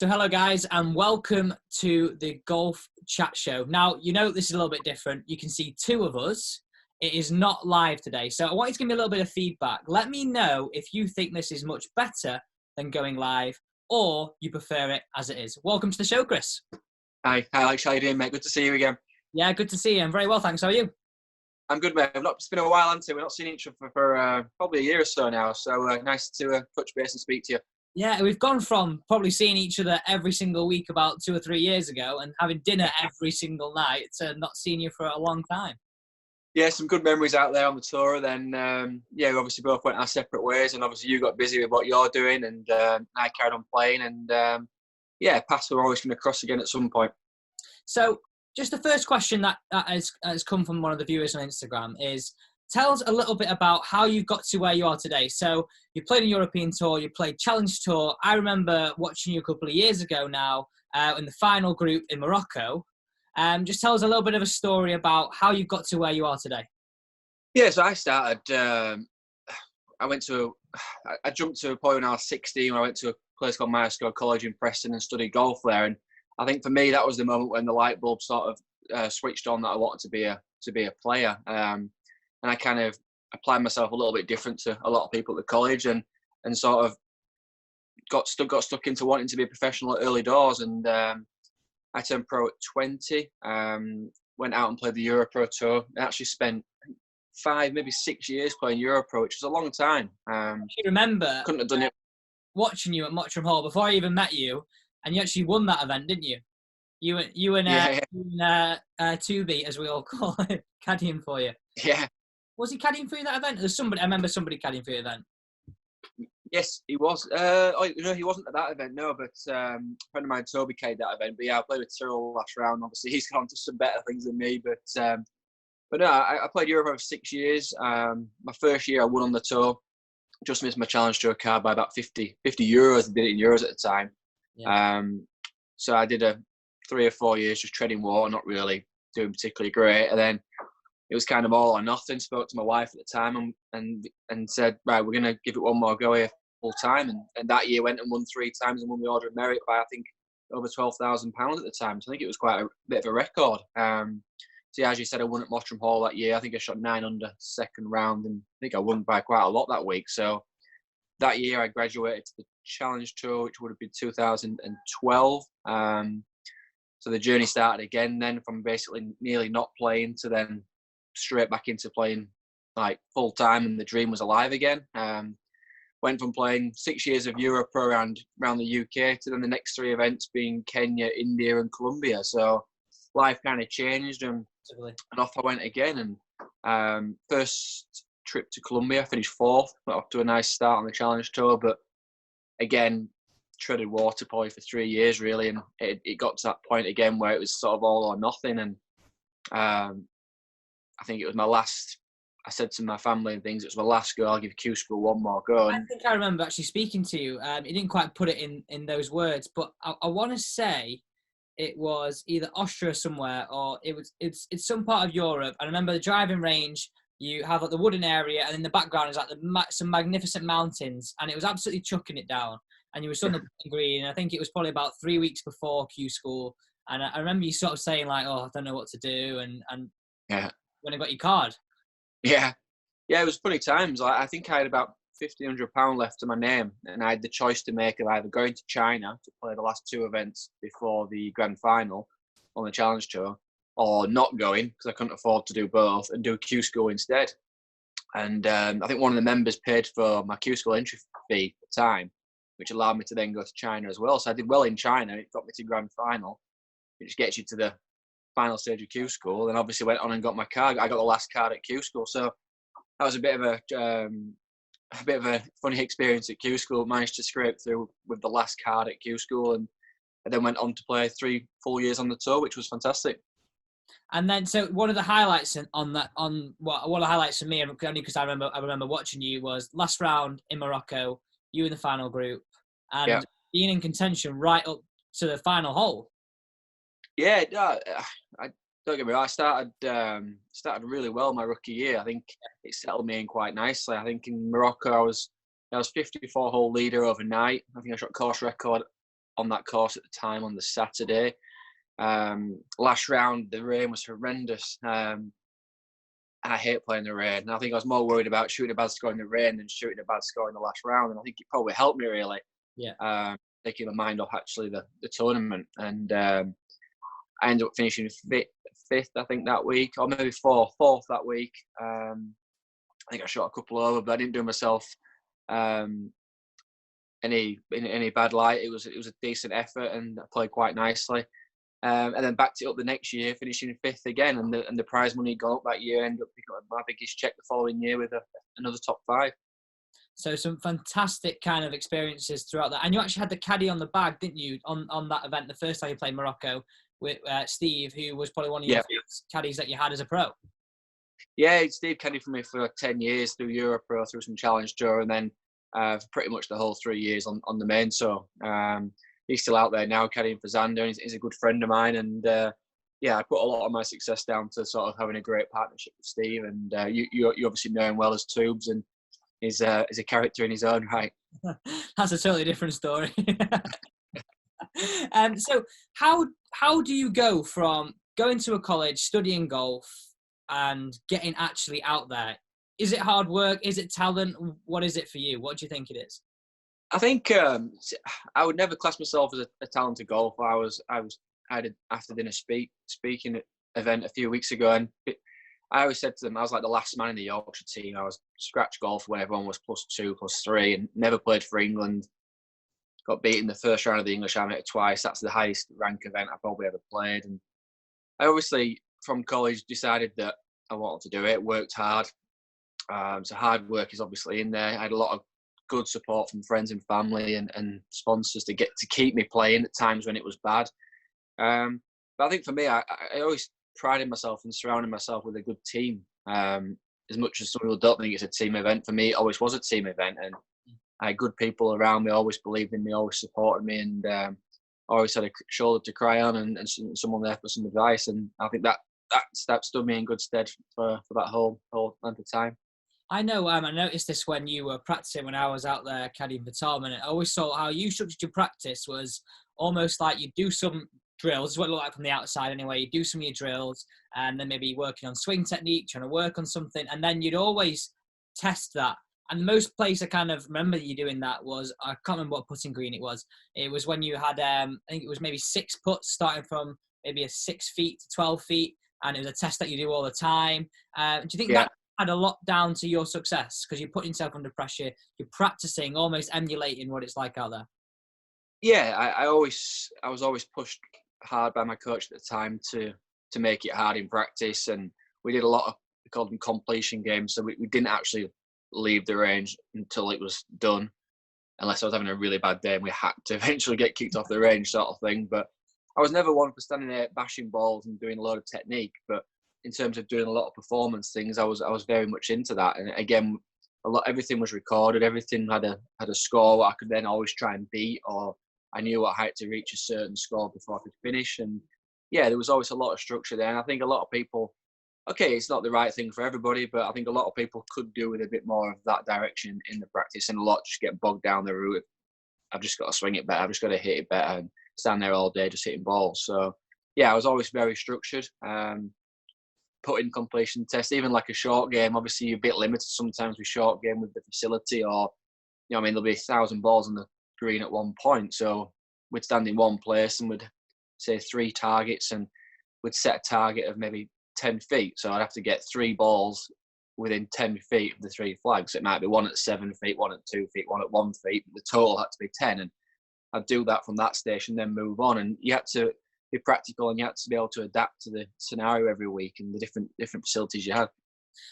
So hello guys and welcome to the Golf Chat Show. Now, you know this is a little bit different. You can see two of us. It is not live today. So I want you to give me a little bit of feedback. Let me know if you think this is much better than going live or you prefer it as it is. Welcome to the show, Chris. Hi Alex, how you doing, mate? Good to see you again. Yeah, good to see you. I'm very well, thanks. How are you? I'm good, mate. It's been a while, hasn't it? We've not seen each other for probably a year or so now, so nice to touch base and speak to you. Yeah, we've gone from probably seeing each other every single week about 2 or 3 years ago and having dinner every single night to not seeing you for a long time. Yeah, some good memories out there on the tour. Then, we obviously both went our separate ways, and obviously you got busy with what you're doing, and I carried on playing, and paths were always going to cross again at some point. So, just the first question that has come from one of the viewers on Instagram is, tell us a little bit about how you got to where you are today. So you played a European Tour, you played Challenge Tour. I remember watching you a couple of years ago now in the final group in Morocco. Just tell us a little bit of a story about how you got to where you are today. Yeah, so I started, I jumped to a point when I was 16 when I went to a place called Myerscough College in Preston and studied golf there. And I think for me, that was the moment when the light bulb sort of switched on that I wanted to be a player. And I kind of applied myself a little bit different to a lot of people at the college and sort of got stuck into wanting to be a professional at early doors. And I turned pro at 20, went out and played the Euro Pro Tour. I actually spent 5, maybe 6 years playing Euro Pro, which was a long time. I remember couldn't have done it. Watching you at Mottram Hall before I even met you, and you actually won that event, didn't you? You and Tubi, as we all call it, caddying for you. Yeah. Was he caddying for you that event? There's somebody. I remember somebody caddying for you event. Yes, he was. He wasn't at that event, no. But a friend of mine, Toby, caddied that event. But yeah, I played with Tyrrell last round. Obviously, he's gone to some better things than me. But no, I played Europe over 6 years. My first year, I won on the tour. Just missed my Challenge Tour card by about 50 euros. I did it in euros at the time. Yeah. So I did 3 or 4 years just treading water, not really doing particularly great. And then it was kind of all or nothing. Spoke to my wife at the time and said, right, we're going to give it one more go here full time. And that year went and won 3 times and won the Order of Merit by, I think, over £12,000 at the time. So I think it was quite a bit of a record. So yeah, as you said, I won at Mottram Hall that year. I think I shot 9 under second round, and I think I won by quite a lot that week. So that year I graduated to the Challenge Tour, which would have been 2012. So the journey started again then, from basically nearly not playing to then straight back into playing like full time, and the dream was alive again. Went from playing 6 years of Euro Pro around the UK to then the next 3 events being Kenya, India and Colombia. So life kind of changed and off I went again. And first trip to Colombia, I finished 4th, got off to a nice start on the Challenge Tour, but again, treaded water probably for 3 years really, and it got to that point again where it was sort of all or nothing. And I think it was my last, I said to my family and things, it was my last go, I'll give Q School one more go. I think I remember actually speaking to you. You didn't quite put it in those words, but I want to say it was either Austria somewhere, or it's some part of Europe. I remember the driving range, you have like the wooden area, and in the background is like some magnificent mountains, and it was absolutely chucking it down. And you were on the green, and I think it was probably about 3 weeks before Q School. And I remember you sort of saying like, oh, I don't know what to do. And yeah, when I got your card. Yeah, it was funny times. I think I had about £1,500 left to my name, and I had the choice to make of either going to China to play the last 2 events before the grand final on the Challenge Tour, or not going because I couldn't afford to do both and do Q School instead. And I think one of the members paid for my Q School entry fee at the time, which allowed me to then go to China as well. So I did well in China. It got me to grand final, which gets you to the final stage of Q School. Then obviously went on and got my card. I got the last card at Q School. So that was a bit of a funny experience at Q School. Managed to scrape through with the last card at Q School, and then went on to play 3 full years on the tour, which was fantastic. And then, so one of the highlights one of the highlights for me, only because I remember watching you, was last round in Morocco, you in the final group, and being in contention right up to the final hole. Yeah, I don't get me wrong. I started really well my rookie year. I think it settled me in quite nicely. I think in Morocco I was 54 hole leader overnight. I think I shot course record on that course at the time on the Saturday. Last round, the rain was horrendous. And I hate playing the rain. And I think I was more worried about shooting a bad score in the rain than shooting a bad score in the last round. And I think it probably helped me really. Yeah. Taking my mind off actually the tournament. And I ended up finishing fifth, I think, that week, or maybe fourth that week. I think I shot a couple over, but I didn't do myself any bad light. It was a decent effort, and I played quite nicely. And then backed it up the next year, finishing fifth again, and the prize money got up that year. Ended up picking up my biggest check the following year with another top 5. So some fantastic kind of experiences throughout that. And you actually had the caddy on the bag, didn't you, on that event, the first time you played Morocco with Steve, who was probably one of your first caddies that you had as a pro. Yeah, Steve caddied for me for 10 years through Europro, through some Challenge Tour, and then for pretty much the whole 3 years on the main tour. He's still out there now caddying for Xander, and he's a good friend of mine. And I put a lot of my success down to sort of having a great partnership with Steve. And you obviously know him well as Tubes, and he's a character in his own right. That's a totally different story. So how do you go from going to a college, studying golf, and getting actually out there? Is it hard work? Is it talent? What is it for you? What do you think it is? I think I would never class myself as a talented golfer. I had an after dinner speaking event a few weeks ago, and I always said to them I was like the last man in the Yorkshire team. I was scratch golf when everyone was +2, +3, and never played for England. Got beat in the first round of the English Amateur twice. That's the highest rank event I probably ever played. And I obviously from college decided that I wanted to do it. Worked hard. So hard work is obviously in there. I had a lot of good support from friends and family and sponsors to keep me playing at times when it was bad. But I think for me, I always prided myself in surrounding myself with a good team. As much as some people don't think it's a team event, for me, it always was a team event. And I had good people around me, always believed in me, always supported me, and always had a shoulder to cry on and someone there for some advice. And I think that stood me in good stead for that whole length of time. I know, I noticed this when you were practicing when I was out there caddying for Tom, and I always saw how you structured your practice was almost like you do some drills, what it looked like from the outside anyway, you do some of your drills, and then maybe working on swing technique, trying to work on something, and then you'd always test that. And the most place I kind of remember you doing that was, I can't remember what putting green it was. It was when you had, I think it was maybe 6 putts starting from maybe a 6 feet to 12 feet, and it was a test that you do all the time. Do you think that had a lot down to your success because you're putting yourself under pressure, you're practicing, almost emulating what it's like out there? Yeah, I was always pushed hard by my coach at the time to make it hard in practice, and we did a lot of, we called them completion games, so we didn't actually leave the range until it was done, unless I was having a really bad day and we had to eventually get kicked off the range sort of thing. But I was never one for standing there bashing balls and doing a load of technique, but in terms of doing a lot of performance things, I was very much into that. And again, everything was recorded. Everything had a score I could then always try and beat, or I knew I had to reach a certain score before I could finish. And yeah, there was always a lot of structure there. And I think a lot of people, okay, it's not the right thing for everybody, but I think a lot of people could do with a bit more of that direction in the practice, and a lot just get bogged down the route. I've just got to swing it better. I've just got to hit it better and stand there all day just hitting balls. So yeah, I was always very structured. Putting completion tests, even like a short game, obviously you're a bit limited sometimes with short game with the facility, or there'll be 1,000 balls on the green at one point. So we'd stand in one place and we'd say 3 targets, and we'd set a target of maybe 10 feet. So I'd have to get 3 balls within 10 feet of the 3 flags. It might be one at 7 feet, one at 2 feet, one at 1 feet. The total had to be 10. And I'd do that from that station, then move on. And you had to be practical, and you had to be able to adapt to the scenario every week and the different facilities you had.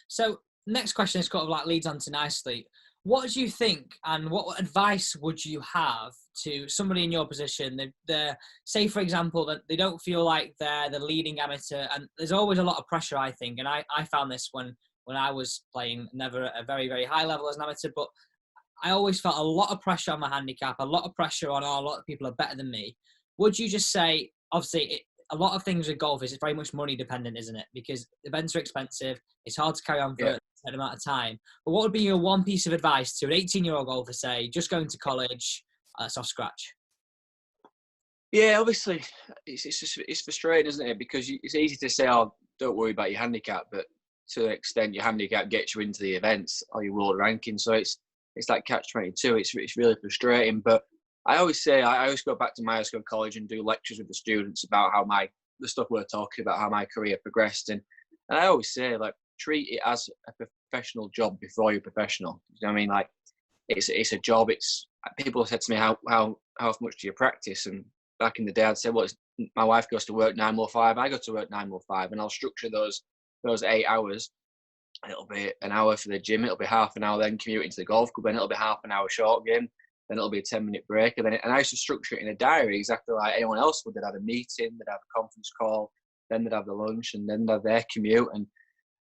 So next question is kind of like leads on to nicely. What do you think, and what advice would you have to somebody in your position? They're say, for example, that they don't feel like they're the leading amateur, and there's always a lot of pressure, I think. And I found this when I was playing, never at a very, very high level as an amateur, but I always felt a lot of pressure on my handicap, a lot of pressure on, a lot of people are better than me. Would you just say, obviously, a lot of things with golf is it's very much money dependent, isn't it? Because events are expensive. It's hard to carry on for a certain amount of time. But what would be your one piece of advice to an 18-year-old golfer, say, just going to college, that's off scratch? Yeah, obviously, it's frustrating, isn't it? Because it's easy to say, "Oh, don't worry about your handicap," but to an extent, your handicap gets you into the events or your world ranking. So it's like catch-22. It's really frustrating. But I always say I always go back to my high school, college, and do lectures with the students about how the stuff we're talking about, how my career progressed, and I always say, like, treat it as a professional job before you're professional. You know what I mean? Like, it's a job. It's people have said to me, how much do you practice? And back in the day, I'd say, well, my wife goes to work 9 or 5. I go to work 9 or 5, and I'll structure those 8 hours. It'll be an hour for the gym. It'll be half an hour then commuting to the golf club, and it'll be half an hour short game. Then it'll be a 10-minute break, and I used to structure it in a diary exactly like anyone else would. They'd have a meeting, they'd have a conference call, then they'd have the lunch, and then they'd have their commute. And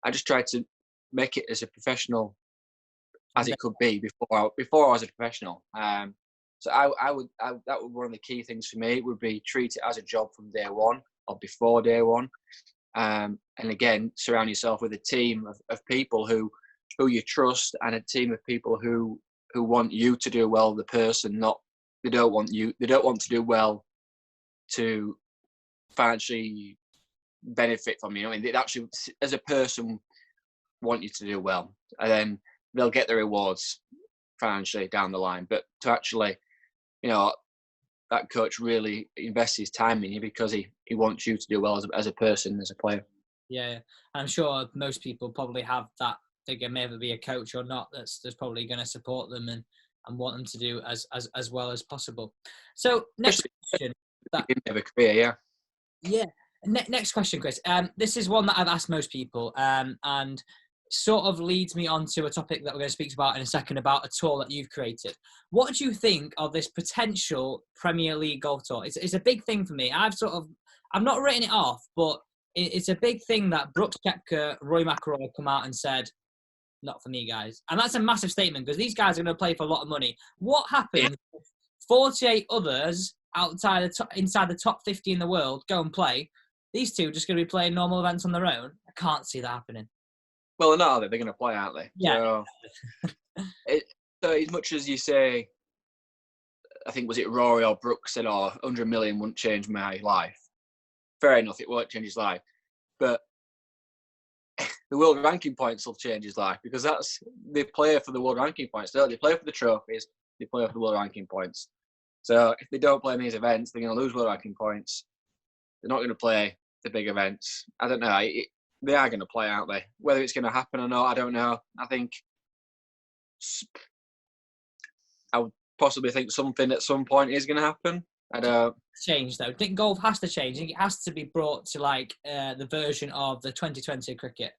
I just tried to make it as a professional as it could be before I was a professional. So that would one of the key things for me would be treat it as a job from day one or before day one. And again, surround yourself with a team of people who you trust, and a team of people who want you to do well. The person, not they don't want to do well to financially benefit from you. I mean, they actually, as a person, want you to do well, and then they'll get the rewards financially down the line. But to actually, that coach really invests his time in you because he wants you to do well as a person, as a player. Yeah, I'm sure most people probably have that. They can maybe be a coach or not. That's probably going to support them and want them to do as well as possible. So next question. Have a career, yeah. Yeah. Next question, Chris. This is one that I've asked most people, and sort of leads me on to a topic that we're going to speak about in a second, about a tour that you've created. What do you think of this potential Premier League golf tour? It's a big thing for me. I've not written it off, but it's a big thing that Brooks Koepka, Rory McIlroy come out and said, not for me, guys. And that's a massive statement because these guys are going to play for a lot of money. What happens if 48 others inside the top 50 in the world go and play? These two just going to be playing normal events on their own? I can't see that happening. Well, they're not, are they? They're going to play, aren't they? Yeah. So as much as you say, I think, was it Rory or Brooks said, 100 million wouldn't change my life. Fair enough, it won't change his life. But the world ranking points will change his life, because they play for the world ranking points. They play for the trophies, they play for the world ranking points. So if they don't play in these events, they're going to lose world ranking points. They're not going to play the big events. I don't know. They are going to play, aren't they? Whether it's going to happen or not, I don't know. I think I would possibly think something at some point is going to happen. I don't change though. I think golf has to change. I think it has to be brought to like the version of the 2020 cricket,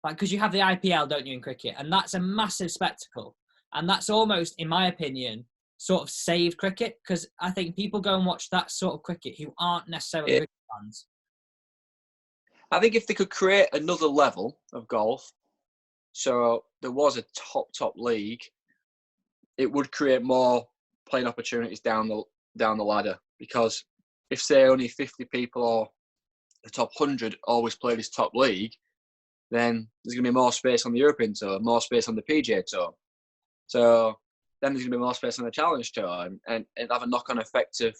like, because you have the IPL, don't you, in cricket, and that's a massive spectacle, and that's almost, in my opinion, sort of saved cricket, because I think people go and watch that sort of cricket who aren't necessarily cricket fans. I think if they could create another level of golf, so there was a top league, it would create more playing opportunities down the ladder. Because if, say, only 50 people or the top 100 always play this top league, then there's going to be more space on the European Tour, more space on the PGA Tour. So then there's going to be more space on the Challenge Tour, and have a knock-on effect of,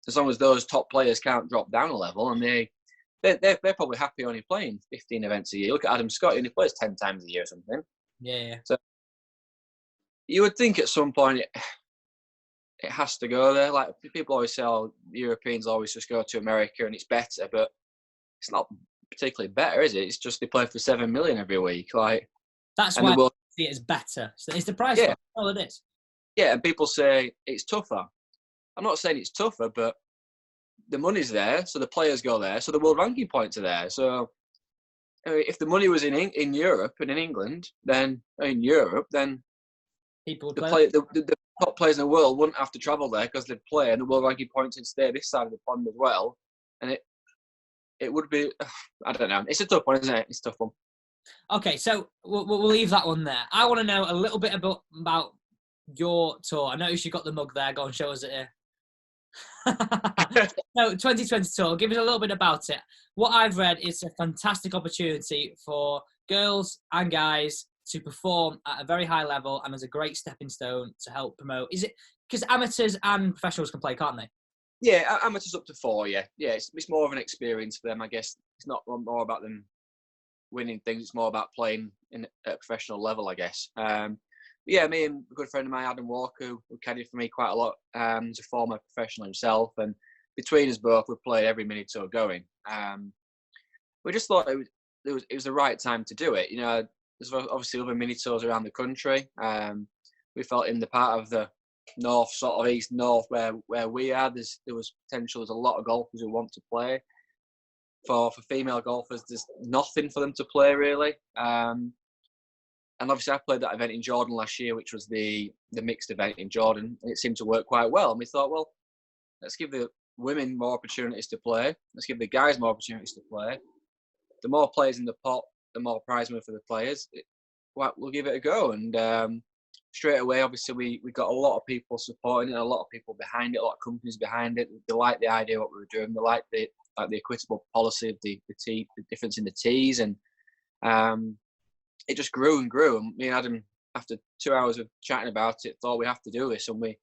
as long as those top players can't drop down a level, and they're probably happy only playing 15 events a year. Look at Adam Scott, he only plays 10 times a year or something. Yeah. So you would think at some point it has to go there. Like, people always say, Europeans always just go to America and it's better, but it's not particularly better, is it? It's just they play for 7 million every week. Like, that's why I see it as better. So it's the price. Yeah. All it is. Yeah, and people say it's tougher. I'm not saying it's tougher, but the money's there, so the players go there, so the world ranking points are there. So if the money was in Europe and in England, then people would play. The top players in the world wouldn't have to travel there because they'd play, and the world ranking points would stay this side of the pond as well. And it would be, I don't know. It's a tough one, isn't it? It's a tough one. Okay, so we'll leave that one there. I want to know a little bit about your tour. I noticed you got the mug there. Go and show us it here. So 2020 tour, give us a little bit about it. What I've read is a fantastic opportunity for girls and guys to perform at a very high level, and as a great stepping stone to help promote. Is it because amateurs and professionals can play, can't they? Yeah, amateurs up to 4. Yeah, it's more of an experience for them, I guess. It's not more about them winning things. It's more about playing at a professional level, I guess. Yeah, me and a good friend of mine, Adam Walker, who caddied for me quite a lot, he's a former professional himself, and between us both, we played every mini tour going. We just thought it was the right time to do it. You know, there's obviously other mini tours around the country. We felt in the part of the north, sort of east north, where we are, there was potential. There's a lot of golfers who want to play. For female golfers, there's nothing for them to play really. And obviously, I played that event in Jordan last year, which was the mixed event in Jordan, and it seemed to work quite well. And we thought, well, let's give the women more opportunities to play. Let's give the guys more opportunities to play. The more players in the pot, the more prize money for the players. We'll give it a go. And straight away, obviously, we got a lot of people supporting it, a lot of people behind it, a lot of companies behind it. They liked the idea of what we were doing. They liked the equitable policy of the difference in the tees, and it just grew and grew. And me and Adam, after 2 hours of chatting about it, thought we have to do this, and we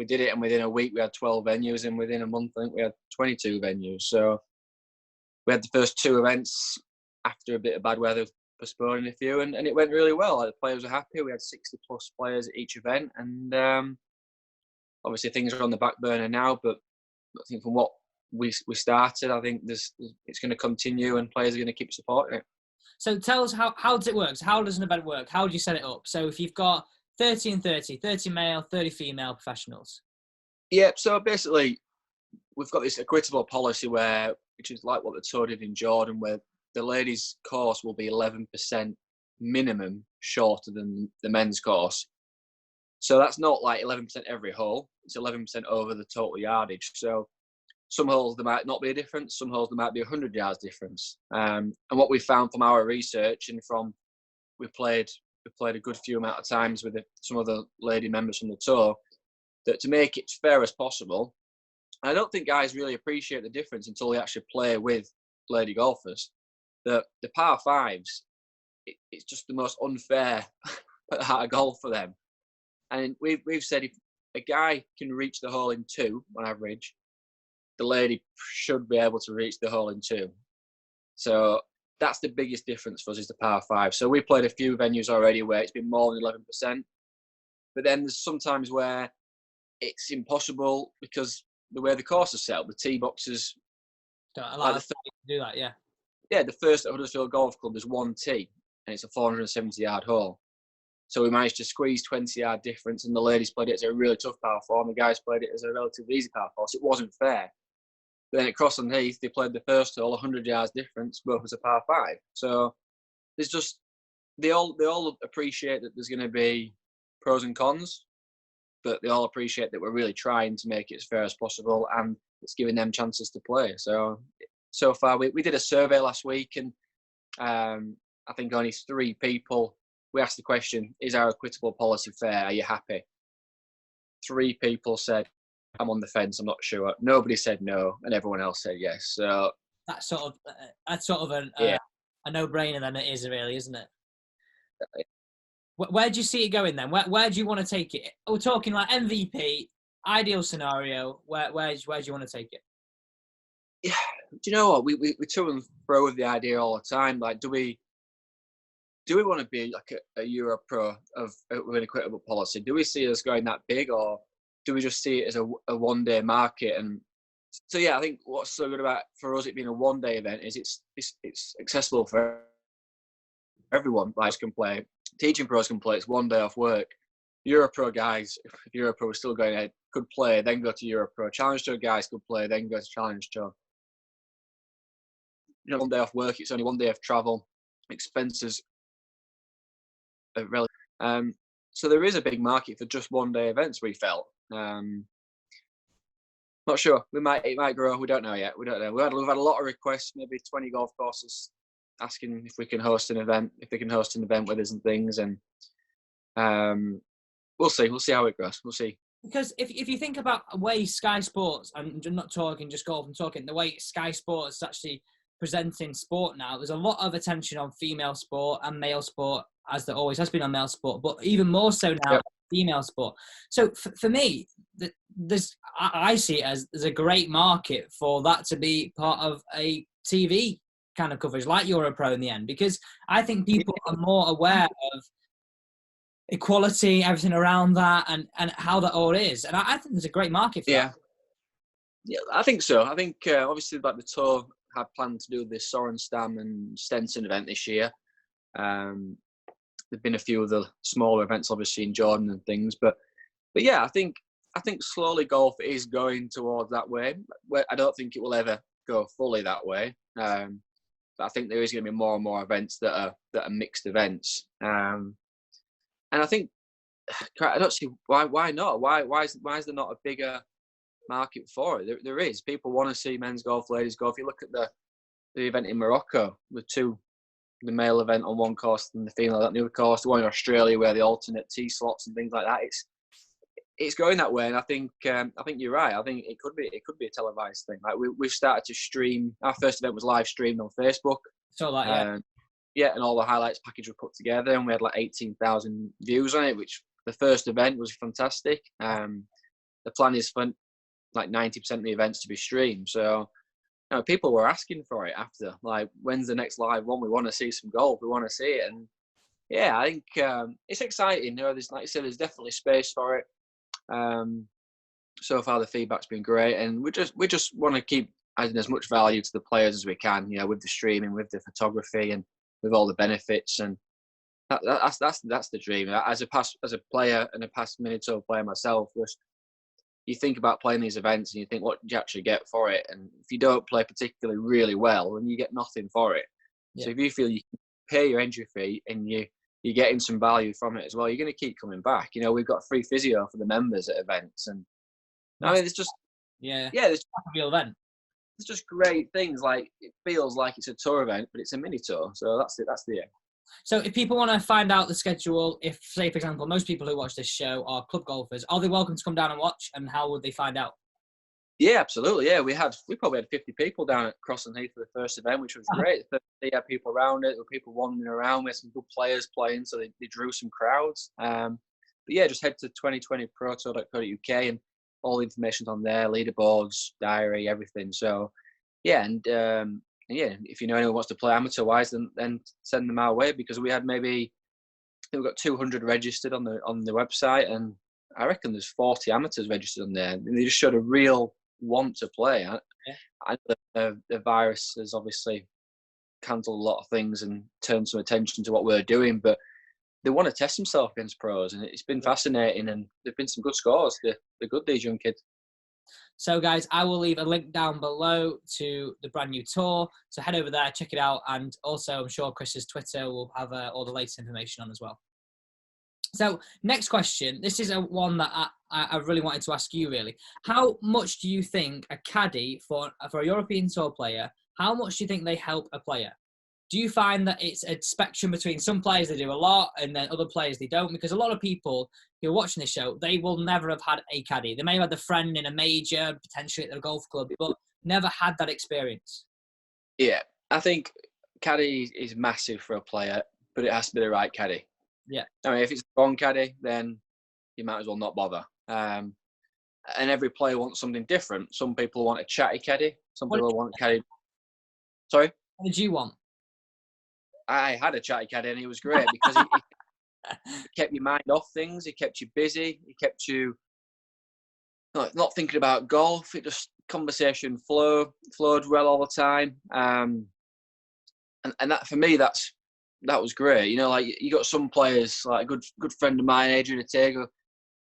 did it. And within a week, we had 12 venues, and within a month, I think we had 22 venues. So we had the first 2 events after a bit of bad weather, postponing a few, and it went really well. The players were happy. We had 60 plus players at each event, and obviously things are on the back burner now. But I think from what we started, I think it's going to continue, and players are going to keep supporting it. So tell us, how does it work? So how does an event work? How do you set it up? So if you've got 30 and 30 male, 30 female professionals. Yeah, so basically we've got this equitable policy which is like what the tour did in Jordan, where the ladies' course will be 11% minimum shorter than the men's course. So that's not like 11% every hole. It's 11% over the total yardage. So some holes there might not be a difference. Some holes there might be 100 yards difference. And what we found from our research, and from we played a good few amount of times with some of the lady members from the tour, that to make it as fair as possible, I don't think guys really appreciate the difference until they actually play with lady golfers. The par fives, it's just the most unfair part of golf for them. And we've said if a guy can reach the hole in 2 on average, the lady should be able to reach the hole in 2. So that's the biggest difference for us, is the par 5. So we played a few venues already where it's been more than 11%. But then there's sometimes where it's impossible because the way the course is set up, the tee boxes don't allow us to do that, yeah. Yeah, the first at Huddersfield Golf Club, there's 1 tee, and it's a 470-yard hole. So we managed to squeeze 20-yard difference, and the ladies played it as a really tough par 4, and the guys played it as a relatively easy par 4, so it wasn't fair. But then at Crosland Heath, they played the first hole, 100 yards difference, both as a par 5. So there's just, they all appreciate that there's going to be pros and cons, but they all appreciate that we're really trying to make it as fair as possible, and it's giving them chances to play. So far, we did a survey last week, and I think only 3 people, we asked the question, is our equitable policy fair? Are you happy? 3 people said, I'm on the fence, I'm not sure. Nobody said no, and everyone else said yes. So that's sort of a no-brainer then, it is really, isn't it? Where do you see it going then? Where do you want to take it? We're talking like MVP, ideal scenario. Where do you want to take it? Yeah, do you know what? We to and fro with the idea all the time. Like, do we want to be like a Euro Pro of an equitable policy? Do we see us going that big, or do we just see it as a one-day market? And so, yeah, I think what's so good about for us it being a one-day event is it's accessible for everyone. Guys can play, teaching pros can play. It's 1 day off work. Euro Pro guys, if Euro Pro was still going ahead, could play, then go to Euro Pro. Challenge Tour guys could play, then go to Challenge Tour. 1 day off work, it's only 1 day of travel, expenses are relative. So there is a big market for just 1 day events, we felt. Not sure. It might grow. We don't know yet. We've had a lot of requests, maybe 20 golf courses asking if we can host an event, with us and things. And we'll see. We'll see how it goes. We'll see. Because if you think about the way Sky Sports, I'm not talking just golf, I'm talking the way Sky Sports is actually presenting sport now, there's a lot of attention on female sport and male sport, as there always has been on male sport, but even more so now, female sport. So for me, I see it as there's a great market for that to be part of a TV kind of coverage like Europro in the end, because I think people are more aware of equality, everything around that, and how that all is. And I think there's a great market for that. Yeah, I think so. I think obviously like the tour had planned to do the Sorenstam and Stenson event this year. There've been a few of the smaller events, obviously in Jordan and things, but yeah, I think slowly golf is going towards that way. I don't think it will ever go fully that way, but I think there is going to be more and more events that are mixed events, and I think I don't see why not. Why is there not a bigger market for it? There is. People want to see men's golf, ladies golf. You look at the event in Morocco with the male event on one course and the female at the other course, the one in Australia where they alternate tee slots and things like that. It's going that way, and I think you're right. I think it could be a televised thing. Like we've started to stream. Our first event was live streamed on Facebook. So that and all the highlights package were put together, and we had like 18,000 views on it, which the first event was fantastic. The plan is for like 90% of the events to be streamed. So, people were asking for it after. Like, when's the next live one? We want to see some golf. We want to see it. And yeah, I think it's exciting. There's, like I said, there's definitely space for it. So far, the feedback's been great, and we just want to keep adding as much value to the players as we can. With the streaming, with the photography, and with all the benefits. And that's the dream. As a player and a past mini tour player myself, you think about playing these events and you think, what do you actually get for it? And if you don't play particularly really well, then you get nothing for it. Yeah. So if you feel you can pay your entry fee and you're getting some value from it as well, you're going to keep coming back. We've got free physio for the members at events, and I mean, it's just there's a real event. It's just great things. Like, it feels like it's a tour event, but it's a mini tour. So that's it. That's the aim. So if people want to find out the schedule, if, say, for example, most people who watch this show are club golfers, are they welcome to come down and watch, and how would they find out? Yeah, absolutely. Yeah, we probably had 50 people down at Cross and Heath for the first event, which was great. They had people around it. There were people wandering around. We had some good players playing, so they drew some crowds. But yeah, just head to 2020protour.co.uk and all the information's on there, leaderboards, diary, everything. So yeah, and if you know anyone who wants to play amateur-wise, then send them our way, because we had we've got 200 registered on the website, and I reckon there's 40 amateurs registered on there. And they just showed a real want to play. I know the virus has obviously cancelled a lot of things and turned some attention to what we're doing, but they want to test themselves against pros, and it's been fascinating, and there've been some good scores. They're good, these young kids. So, guys, I will leave a link down below to the brand new tour. So head over there, check it out. And also, I'm sure Chris's Twitter will have all the latest information on as well. So next question. This is one that I really wanted to ask you, really. How much do you think a caddy for a European Tour player, how much do you think they help a player? Do you find that it's a spectrum between some players they do a lot and then other players they don't? Because a lot of people who are watching this show, they will never have had a caddy. They may have had a friend in a major, potentially at their golf club, but never had that experience. Yeah, I think caddy is massive for a player, but it has to be the right caddy. Yeah. I mean, if it's the wrong caddy, then you might as well not bother. And every player wants something different. Some people want a chatty caddy. Some people want a caddy. Sorry? What did you want? I had a chatty caddy, and he was great because he kept your mind off things. He kept you busy. He kept you not thinking about golf. It just conversation flowed well all the time. And that, for me, that was great. Like, you got some players, like a good friend of mine, Adrian Ortega.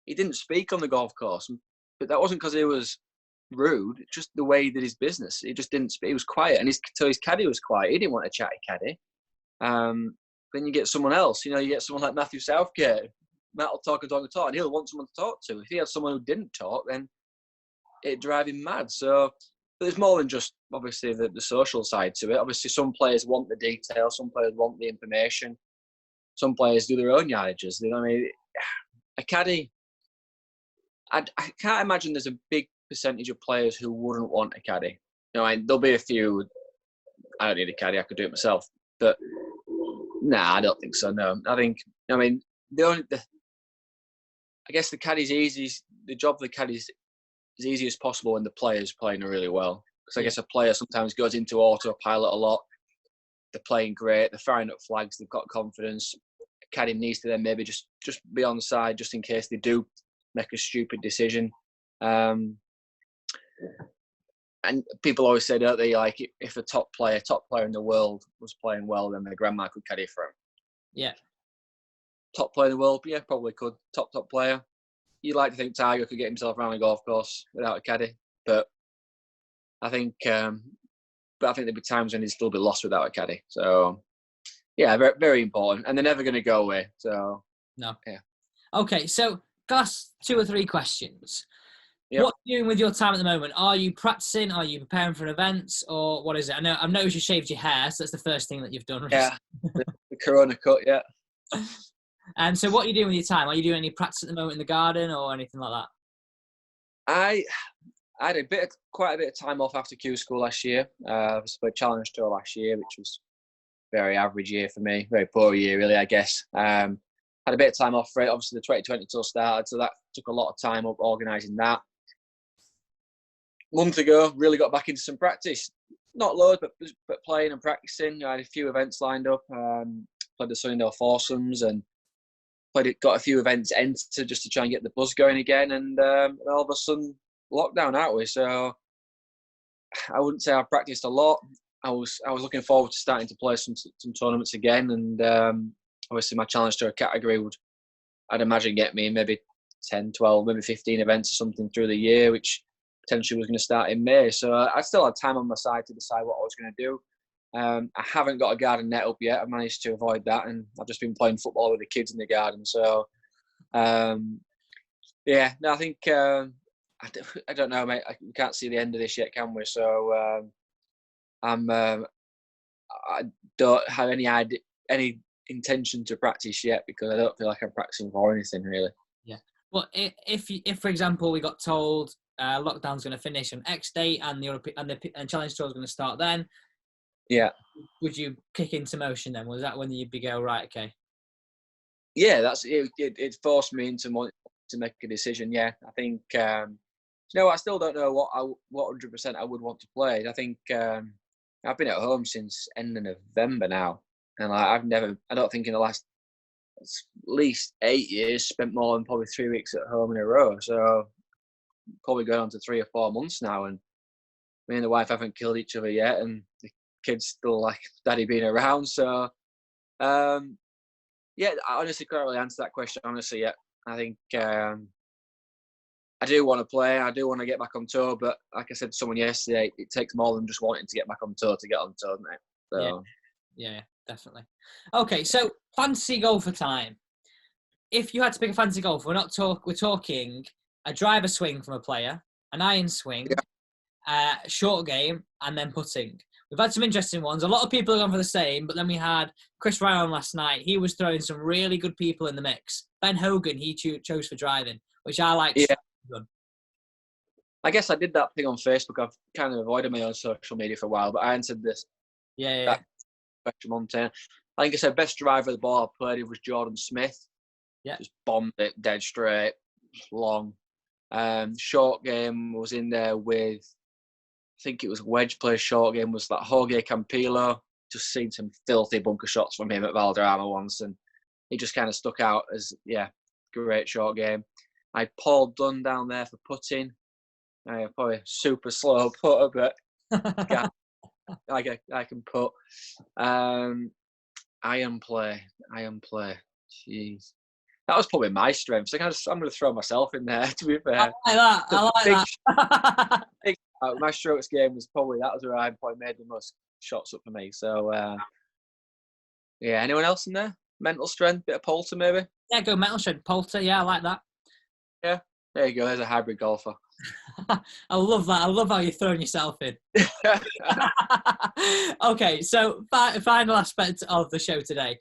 He didn't speak on the golf course, but that wasn't because he was rude. It's just the way he did his business. He just didn't speak. He was quiet, and his caddy was quiet. He didn't want a chatty caddy. Then you get someone else. You get someone like Matthew Southgate. Matt will talk, and he'll want someone to talk to. If he had someone who didn't talk, then it'd drive him mad. So, but there's more than just obviously the social side to it. Obviously, some players want the detail, some players want the information, some players do their own yardages. I mean, a caddy, I can't imagine there's a big percentage of players who wouldn't want a caddy. There'll be a few. I don't need a caddy. I could do it myself. But nah, I don't think so. No, I guess the caddy's easy. the job of the caddy is as easy as possible when the player's playing really well. Because I guess a player sometimes goes into autopilot a lot. They're playing great. They're firing up flags. They've got confidence. A caddy needs to then maybe just be on the side just in case they do make a stupid decision. And people always say, don't they, like, if a top player in the world was playing well, then their grandma could caddy for him. Yeah. Top player in the world, yeah, probably could. Top player. You'd like to think Tiger could get himself around a golf course without a caddy, but I think there'd be times when he'd still be lost without a caddy. So, yeah, very, very important, and they're never going to go away. So, no, yeah. Okay, so last 2 or 3 questions. Yep. What are you doing with your time at the moment? Are you practicing? Are you preparing for events? Or what is it? I've noticed you shaved your hair, so that's the first thing that you've done. Yeah, the Corona cut, yeah. And so what are you doing with your time? Are you doing any practice at the moment in the garden or anything like that? I had quite a bit of time off after Q school last year. I played Challenge Tour last year, which was a very average year for me. Very poor year, really, I guess. Had a bit of time off for it. Obviously, the 2020 tour started, so that took a lot of time up organising that. A month ago, really got back into some practice. Not loads, but playing and practicing. I had a few events lined up. Played the Sunnydale Foursomes and got a few events entered just to try and get the buzz going again. And all of a sudden, lockdown, aren't we? So I wouldn't say I've practiced a lot. I was looking forward to starting to play some tournaments again. And obviously, my Challenge Tour category would, I'd imagine, get me maybe 10, 12, maybe 15 events or something through the year, which potentially was going to start in May. So I still had time on my side to decide what I was going to do. I haven't got a garden net up yet. I've managed to avoid that, and I've just been playing football with the kids in the garden. So, yeah, no, I think I don't know, mate. We can't see the end of this yet, can we? So, I don't have any intention to practice yet because I don't feel like I'm practicing for anything really. Yeah. Well, if for example we got told lockdown's going to finish on X date and the Challenge Tour is going to start then. Yeah. Would you kick into motion then? Was that when you'd be go, right, okay? Yeah, that's it. It forced me into to make a decision. Yeah, I think. I still don't know what 100% I would want to play. I think I've been at home since end of November now, and I don't think in the last at least 8 years spent more than probably 3 weeks at home in a row. So probably going on to 3 or 4 months now, and me and the wife haven't killed each other yet, and the kids still like daddy being around. So yeah, I honestly can't really answer that question honestly yet. I think I do want to play. I do want to get back on tour, but like I said to someone yesterday, it takes more than just wanting to get back on tour to get on tour, mate. So. Yeah, definitely. Okay, so fantasy golfer time. If you had to pick a fantasy golfer, we're talking a driver swing from a player, an iron swing, short game, and then putting. We've had some interesting ones. A lot of people have gone for the same, but then we had Chris Ryan on last night. He was throwing some really good people in the mix. Ben Hogan, he chose for driving, which I like. Yeah. I guess I did that thing on Facebook. I've kind of avoided my own social media for a while, but I answered this. Yeah. Spectrum Montana. I think I said best driver of the ball I played with was Jordan Smith. Yeah. Just bombed it dead straight, long. Short game was in there with, I think it was wedge play. Short game was like Jorge Campillo. Just seen some filthy bunker shots from him at Valderrama once, and he just kind of stuck out as great short game. I had Paul Dunn down there for putting. Probably super slow putter, but I can put. Iron play. Jeez, that was probably my strength. So I'm going to throw myself in there. To be fair, I like that. My strokes game was probably that was where I probably made the most shots up for me. So yeah, anyone else in there? Mental strength, bit of Poulter maybe. Yeah, go mental strength, Poulter. Yeah, I like that. Yeah, there you go. There's a hybrid golfer. I love that. I love how you're throwing yourself in. Okay, so final aspect of the show today.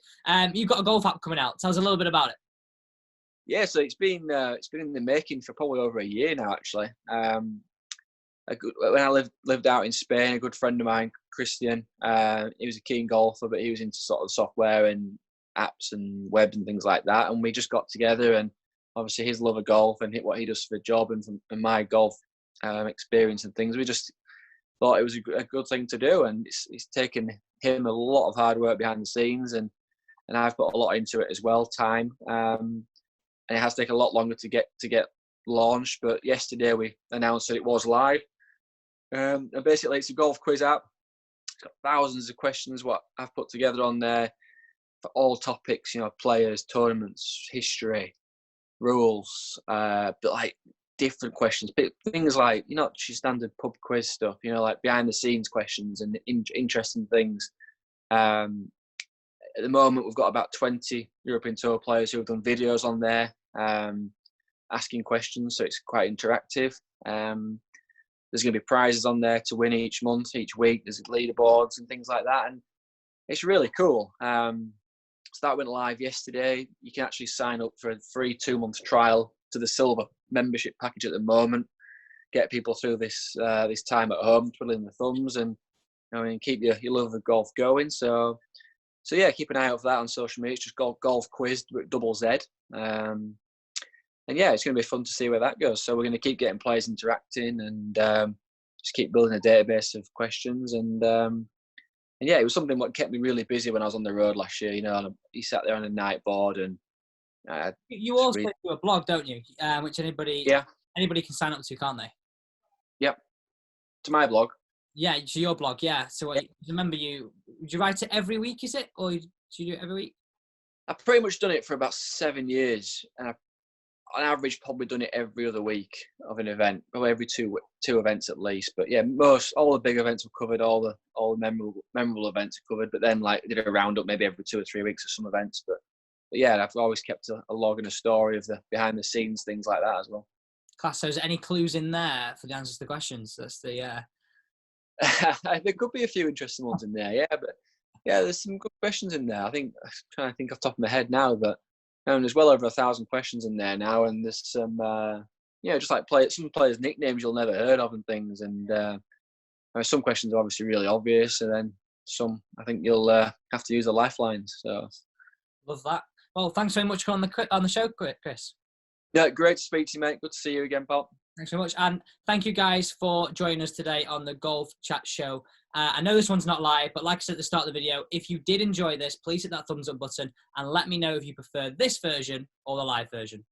You've got a golf app coming out. Tell us a little bit about it. Yeah, so it's been in the making for probably over a year now. Actually, when I lived out in Spain, a good friend of mine, Christian, he was a keen golfer, but he was into sort of software and apps and web and things like that. And we just got together and obviously his love of golf and what he does for a job, and my golf experience and things. We just thought it was a good thing to do, and it's taken him a lot of hard work behind the scenes, and I've put a lot into it as well, time. And it has taken a lot longer to get launched. But yesterday we announced that it was live. And basically, it's a golf quiz app. It's got thousands of questions what I've put together on there for all topics, players, tournaments, history, rules, but like different questions, things like just standard pub quiz stuff, like behind the scenes questions and interesting things. At the moment, we've got about 20 European Tour players who have done videos on there, asking questions, so it's quite interactive. There's going to be prizes on there to win each month, each week. There's leaderboards and things like that, and it's really cool. So that went live yesterday. You can actually sign up for a free 2-month trial to the silver membership package at the moment. Get people through this time at home, twiddling the thumbs, and keep your love of golf going. So yeah, keep an eye out for that on social media. It's just golf quiz with double Z. And yeah, it's going to be fun to see where that goes. So we're going to keep getting players interacting and just keep building a database of questions. And yeah, it was something that kept me really busy when I was on the road last year. You sat there on a night board, and you also do a blog, don't you? Which anybody can sign up to, can't they? Yep. To my blog. Yeah, to your blog. Yeah. So I remember do you write it every week? Is it, or do you do it every week? I've pretty much done it for about 7 years, and I've on average probably done it every other week of an event, probably every two events at least. But yeah, all the big events are covered, all the memorable events are covered. But then did a roundup maybe every 2 or 3 weeks of some events. But yeah, I've always kept a log and a story of the behind the scenes things like that as well. Class. So is there any clues in there for the answers to the questions? That's the there could be a few interesting ones in there, yeah. But yeah, there's some good questions in there. I'm trying to think off the top of my head now, but there's well over 1,000 questions in there now, and there's some, just like some players' nicknames you'll never heard of and things. And some questions are obviously really obvious, and then some I think you'll have to use the lifelines. So love that. Well, thanks very much for on the show, Chris. Yeah, great to speak to you, mate. Good to see you again, pal. Thanks very much. And thank you guys for joining us today on the Golf Chat Show. I know this one's not live, but like I said at the start of the video, if you did enjoy this, please hit that thumbs up button and let me know if you prefer this version or the live version.